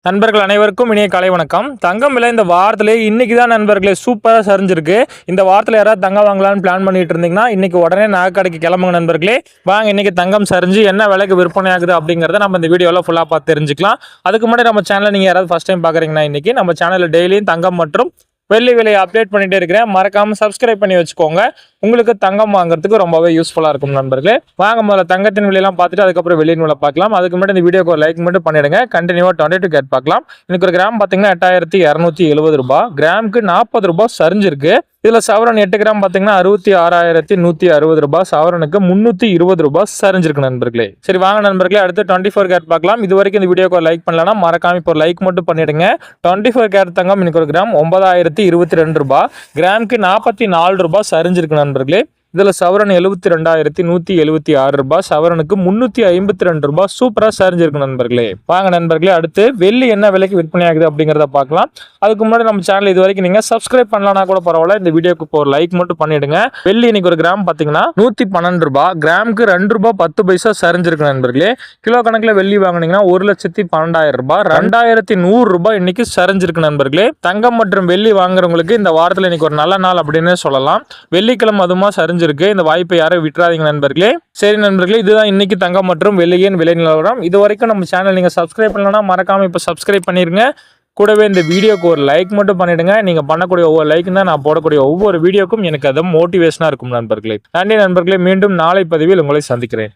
நண்பர்கள் அனைவருக்கும் இனிய காலை வணக்கம். தங்கம் விலை இந்த வாரத்திலே இன்னைக்கு தான் நண்பர்களே சூப்பராக சரிஞ்சிருக்கு. இந்த வாரத்தில் யாராவது தங்கம் வாங்கலாம்னு பிளான் பண்ணிட்டு இருந்தீங்கன்னா இன்னைக்கு உடனே நகைக்கடைக்கு கிளம்புங்க நண்பர்களே. வாங்க இன்னைக்கு தங்கம் சரிஞ்சு என்ன விலைக்கு விற்பனை ஆகுது அப்படிங்கிறத நம்ம இந்த வீடியோவில் ஃபுல்லாக பார்த்து தெரிஞ்சுக்கலாம். அதுக்கு முன்னாடி நம்ம சேனலில் நீங்கள் யாராவது ஃபஸ்ட் டைம் பார்க்குறீங்கன்னா இன்னைக்கு நம்ம சேனலில் டெய்லியும் தங்கம் மற்றும் வெள்ளி விலையை அப்டேட் பண்ணிட்டே இருக்கிறேன். மறக்காம சப்ஸ்கிரைப் பண்ணி வச்சுக்கோங்க. உங்களுக்கு தங்கம் வாங்குறதுக்கு ரொம்பவே யூஸ்ஃபுல்லா இருக்கும் நண்பர்களே. வாங்க முதல்ல தங்கத்தின் விலையெல்லாம் பார்த்துட்டு அதுக்கப்புறம் வெள்ளியின் விலை பார்க்கலாம். அதுக்கு முன்னாடி இந்த வீடியோக்கு ஒரு லைக் மட்டும் பண்ணிடுங்க. கண்டினியூவா 22 கேட் பார்க்கலாம். இன்னைக்கு ஒரு கிராம் பார்த்தீங்கன்னா 8270 ரூபாய், கிராமுக்கு 40 ரூபாய் சரிஞ்சிருக்கு. இதுல சவரன் 8 கிராம் பாத்தீங்கன்னா 66,160 ரூபாய், சவரனுக்கு 320 ரூபாய் சரிஞ்சிருக்கு நண்பர்களே. சரி வாங்க நண்பர்களே, அடுத்து 24 கேரட் பார்க்கலாம். இது வரைக்கும் இந்த வீடியோக்கு லைக் பண்ணலன்னா மறக்காம இப்போ லைக் மட்டும் பண்ணிடுங்க. 24 கேரட் தங்கம் இன்னைக்கு ஒரு கிராம் 9,022 ரூபாய், கிராமுக்கு 44 ரூபாய் சரிஞ்சிருக்கு நண்பர்களே. இதுல சவரன் 72,176 ரூபாய், சவரனுக்கு 352 ரூபாய் சூப்பரா சரிஞ்சிருக்கு நண்பர்களே. வாங்க நண்பர்களே, அடுத்து வெள்ளி என்ன விலைக்கு விற்பனை ஆகுது அப்படிங்கிறத பார்க்கலாம். அதுக்கு முன்னாடி நம்ம சேனல் இது வரைக்கும் நீங்க சப்ஸ்கிரைப் பண்ணலனா கூட பரவாயில்ல, இந்த வீடியோக்கு ஒரு லைக் மட்டும் பண்ணிடுங்க. வெள்ளி இன்னைக்கு ஒரு கிராம் பாத்தீங்கன்னா 112 ரூபாய், கிராமுக்கு 2 ரூபாய் 10 பைசா சரிஞ்சிருக்கு நண்பர்களே. கிலோ கணக்குல வெள்ளி வாங்கினீங்கன்னா 1,12,000 ரூபாய், 2,100 ரூபாய் இன்னைக்கு சரிஞ்சிருக்கு நண்பர்களே. தங்கம் மற்றும் வெள்ளி வாங்குறவங்களுக்கு இந்த வாரத்துல இன்னைக்கு ஒரு நல்ல நாள் அப்படின்னு சொல்லலாம். வெள்ளிக்கிழமை அதுமா சரிஞ்சு இருக்கு. இந்த வாய்ப்பை யாரும் விட்டுறாதீங்க நண்பர்களே. சரி நண்பர்களே, இதுதான் இன்னைக்கு தங்கம் மற்றும் வெள்ளியின் விலை நிலவரம். இது வரைக்கும் நம்ம சேனல் நீங்க சப்ஸ்கிரைப் பண்ணலன்னா மறக்காம இப்ப சப்ஸ்கிரைப் பண்ணிருங்க. கூடவே இந்த வீடியோக்கு ஒரு லைக் மட்டும் பண்ணிடுங்க. நீங்க பண்ணக்கூடிய ஒவ்வொரு லைக் தான் நான் போடக்கூடிய ஒவ்வொரு வீடியோக்கும் எனக்கு அது மோட்டிவேஷனா இருக்கும் நண்பர்களே. நன்றி நண்பர்களே, மீண்டும் நாளை பதிவில் உங்களை சந்திக்கிறேன்.